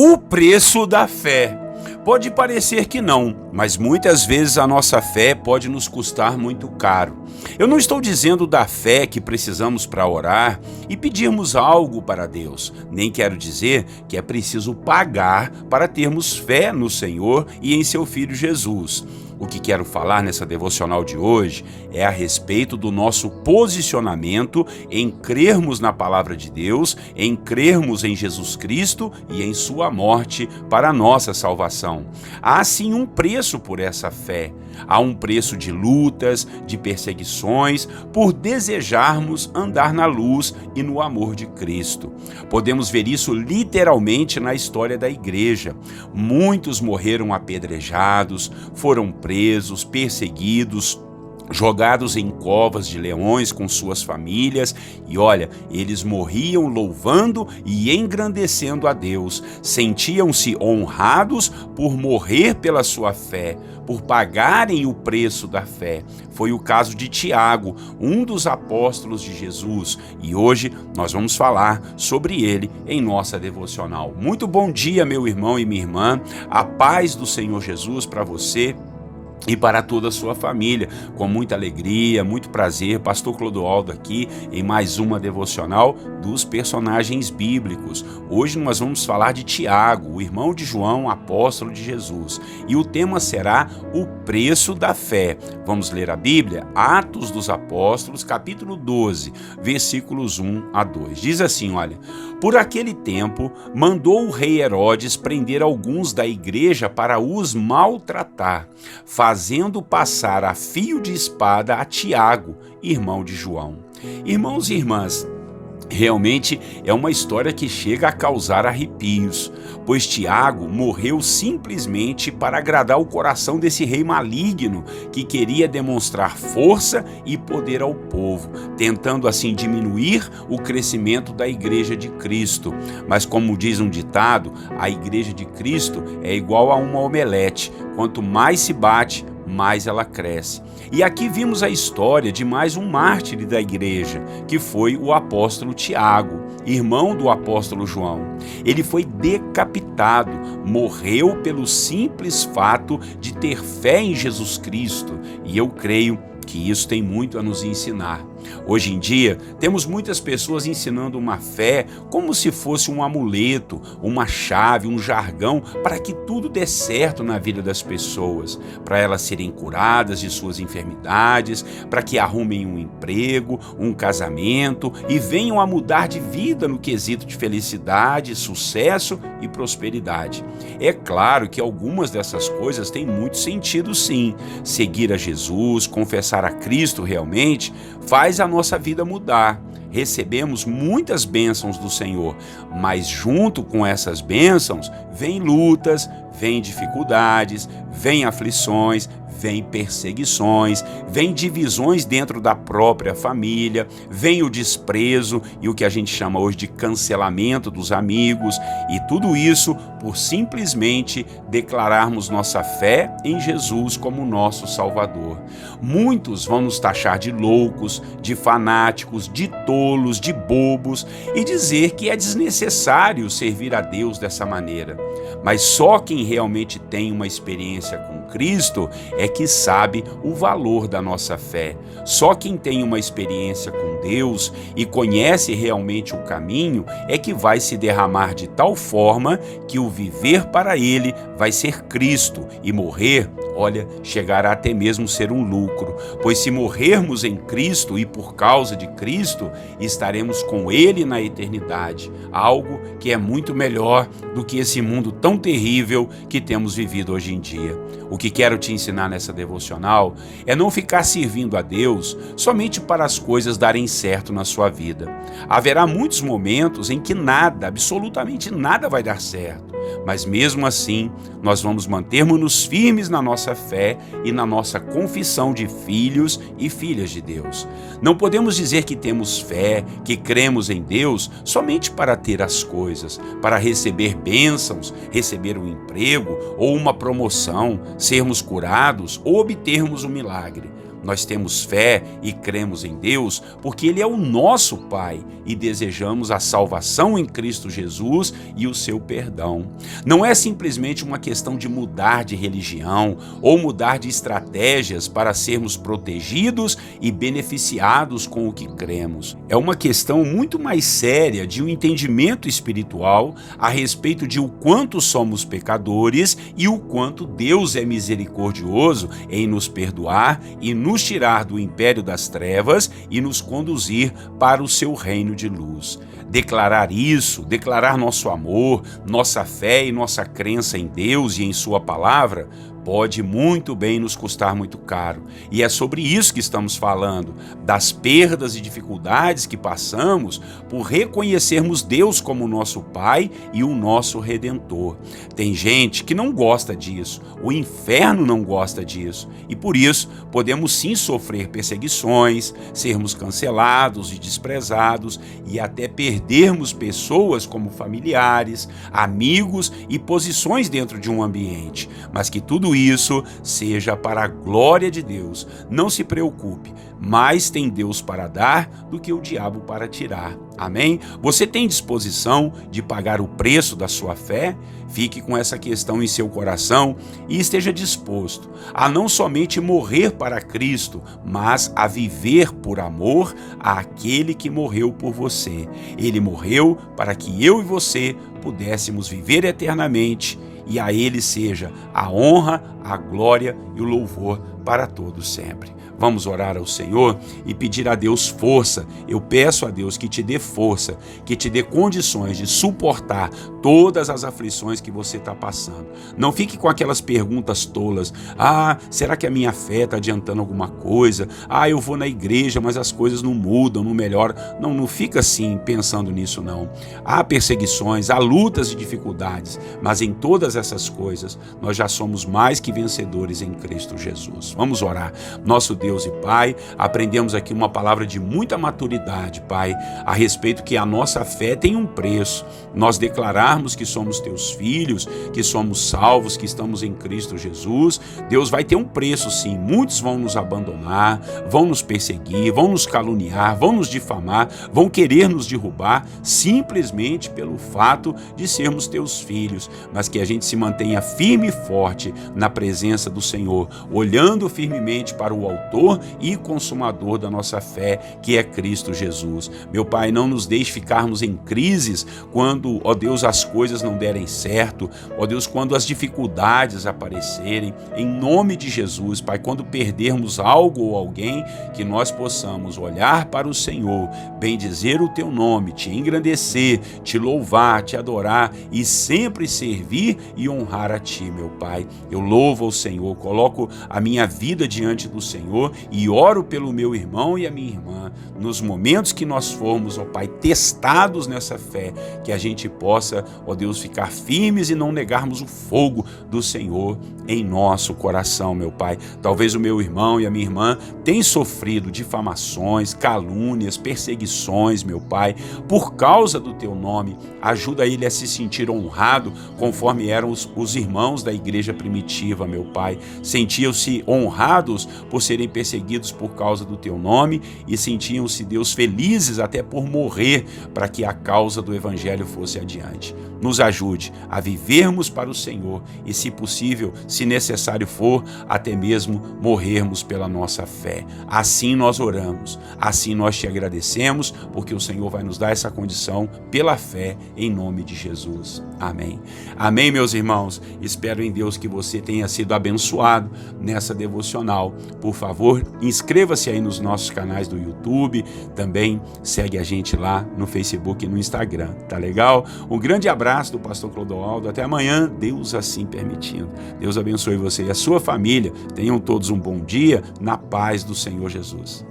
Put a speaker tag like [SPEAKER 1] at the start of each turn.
[SPEAKER 1] O preço da fé. Pode parecer que não, mas muitas vezes a nossa fé pode nos custar muito caro. Eu não estou dizendo da fé que precisamos para orar e pedirmos algo para Deus, nem quero dizer que é preciso pagar para termos fé no Senhor e em seu Filho Jesus. O que quero falar nessa devocional de hoje é a respeito do nosso posicionamento em crermos na palavra de Deus, em crermos em Jesus Cristo e em sua morte para a nossa salvação. Há sim um preço por essa fé. Há um preço de lutas, de perseguições, por desejarmos andar na luz e no amor de Cristo. Podemos ver isso literalmente na história da igreja. Muitos morreram apedrejados, foram presos, perseguidos, jogados em covas de leões com suas famílias, e olha, eles morriam louvando e engrandecendo a Deus, sentiam-se honrados por morrer pela sua fé, por pagarem o preço da fé. Foi o caso de Tiago, um dos apóstolos de Jesus, e hoje nós vamos falar sobre ele em nossa devocional. Muito bom dia, meu irmão e minha irmã, a paz do Senhor Jesus para você e para toda a sua família. Com muita alegria, muito prazer, Pastor Clodoaldo aqui em mais uma devocional dos personagens bíblicos. Hoje nós vamos falar de Tiago, o irmão de João, apóstolo de Jesus. E o tema será o preço da fé. Vamos ler a Bíblia? Atos dos Apóstolos, capítulo 12, versículos 1 a 2. Diz assim, olha: por aquele tempo, mandou o rei Herodes prender alguns da igreja para os maltratar, fazendo passar a fio de espada a Tiago, irmão de João. Irmãos e irmãs, realmente é uma história que chega a causar arrepios, pois Tiago morreu simplesmente para agradar o coração desse rei maligno que queria demonstrar força e poder ao povo, tentando assim diminuir o crescimento da igreja de Cristo. Mas como diz um ditado, a igreja de Cristo é igual a uma omelete, quanto mais se bate, mais ela cresce. E aqui vimos a história de mais um mártir da igreja, que foi o apóstolo Tiago, irmão do apóstolo João. Ele foi decapitado, morreu pelo simples fato de ter fé em Jesus Cristo, e eu creio que isso tem muito a nos ensinar. Hoje em dia, temos muitas pessoas ensinando uma fé como se fosse um amuleto, uma chave, um jargão para que tudo dê certo na vida das pessoas, para elas serem curadas de suas enfermidades, para que arrumem um emprego, um casamento e venham a mudar de vida no quesito de felicidade, sucesso e prosperidade. É claro que algumas dessas coisas têm muito sentido sim. Seguir a Jesus, confessar a Cristo realmente, faz a nossa vida mudar. Recebemos muitas bênçãos do Senhor, mas junto com essas bênçãos vem lutas, vem dificuldades, vem aflições, vem perseguições, vem divisões dentro da própria família, vem o desprezo e o que a gente chama hoje de cancelamento dos amigos, e tudo isso por simplesmente declararmos nossa fé em Jesus como nosso Salvador. Muitos vão nos taxar de loucos, de fanáticos, de tolos, de bobos e dizer que é desnecessário servir a Deus dessa maneira. Mas só quem realmente tem uma experiência com Cristo é que sabe o valor da nossa fé. Só quem tem uma experiência com Deus e conhece realmente o caminho é que vai se derramar de tal forma que o viver para Ele vai ser Cristo, e morrer, olha, chegará até mesmo ser um lucro, pois se morrermos em Cristo e por causa de Cristo, estaremos com Ele na eternidade, algo que é muito melhor do que esse mundo tão terrível que temos vivido hoje em dia. O que quero te ensinar nessa devocional é não ficar servindo a Deus somente para as coisas darem certo na sua vida. Haverá muitos momentos em que nada, absolutamente nada vai dar certo, mas mesmo assim, nós vamos manter-nos firmes na nossa fé e na nossa confissão de filhos e filhas de Deus. Não podemos dizer que temos fé, que cremos em Deus somente para ter as coisas, para receber bênçãos, receber um emprego ou uma promoção, sermos curados ou obtermos um milagre. Nós temos fé e cremos em Deus porque Ele é o nosso Pai e desejamos a salvação em Cristo Jesus e o seu perdão. Não é simplesmente uma questão de mudar de religião ou mudar de estratégias para sermos protegidos e beneficiados com o que cremos. É uma questão muito mais séria de um entendimento espiritual a respeito de o quanto somos pecadores e o quanto Deus é misericordioso em nos perdoar e nos tirar do império das trevas e nos conduzir para o seu reino de luz. Declarar isso, declarar nosso amor, nossa fé e nossa crença em Deus e em sua palavra, pode muito bem nos custar muito caro. E é sobre isso que estamos falando, das perdas e dificuldades que passamos por reconhecermos Deus como nosso Pai e o nosso Redentor. Tem gente que não gosta disso, o inferno não gosta disso, e por isso podemos sim sofrer perseguições, sermos cancelados e desprezados e até perdermos pessoas como familiares, amigos e posições dentro de um ambiente, mas que tudo isso seja para a glória de Deus. Não se preocupe, mais tem Deus para dar do que o diabo para tirar. Amém? Você tem disposição de pagar o preço da sua fé? Fique com essa questão em seu coração e esteja disposto a não somente morrer para Cristo, mas a viver por amor àquele que morreu por você. Ele morreu para que eu e você pudéssemos viver eternamente e a Ele seja a honra, a glória e o louvor para todos sempre. Vamos orar ao Senhor e pedir a Deus força. Eu peço a Deus que te dê força, que te dê condições de suportar todas as aflições que você está passando. Não fique com aquelas perguntas tolas. Será que a minha fé está adiantando alguma coisa? Eu vou na igreja, mas as coisas não mudam, não melhoram. Não fica assim pensando nisso não. Há perseguições, há lutas e dificuldades, mas em todas essas coisas nós já somos mais que vencedores em Cristo Jesus. Vamos orar. Nosso Deus e Pai, aprendemos aqui uma palavra de muita maturidade, Pai, a respeito que a nossa fé tem um preço. Nós declararmos que somos teus filhos, que somos salvos, que estamos em Cristo Jesus, Deus vai ter um preço sim. Muitos vão nos abandonar, vão nos perseguir, vão nos caluniar, vão nos difamar, vão querer nos derrubar, simplesmente pelo fato de sermos teus filhos, mas que a gente se mantenha firme e forte na presença do Senhor, olhando firmemente para o autor e consumador da nossa fé, que é Cristo Jesus. Meu Pai, não nos deixe ficarmos em crises quando, ó Deus, as coisas não derem certo, ó Deus, quando as dificuldades aparecerem, em nome de Jesus, Pai, quando perdermos algo ou alguém, que nós possamos olhar para o Senhor, bendizer o teu nome, te engrandecer, te louvar, te adorar e sempre servir e honrar a ti, meu Pai. Eu louvo ao Senhor, coloco a minha vida diante do Senhor e oro pelo meu irmão e a minha irmã, nos momentos que nós formos, ó Pai, testados nessa fé, que a gente possa, ó Deus, ficar firmes e não negarmos o fogo do Senhor em nosso coração, meu Pai. Talvez o meu irmão e a minha irmã tenham sofrido difamações, calúnias, perseguições, meu Pai, por causa do teu nome. Ajuda ele a se sentir honrado, conforme eram os irmãos da igreja primitiva, meu Pai. Sentiam-se honrados por serem perseguidos por causa do teu nome e sentiam-se, Deus, felizes até por morrer para que a causa do evangelho fosse adiante. Nos ajude a vivermos para o Senhor e, se possível, se necessário for, até mesmo morrermos pela nossa fé. Assim nós oramos, assim nós te agradecemos, porque o Senhor vai nos dar essa condição pela fé, em nome de Jesus. Amém. Amém, meus irmãos. Espero em Deus que você tenha sido abençoado nessa devocional. Por favor, inscreva-se aí nos nossos canais do YouTube, também segue a gente lá no Facebook e no Instagram, tá legal? Um grande abraço do pastor Clodoaldo, até amanhã, Deus assim permitindo. Deus abençoe você e a sua família, tenham todos um bom dia, na paz do Senhor Jesus.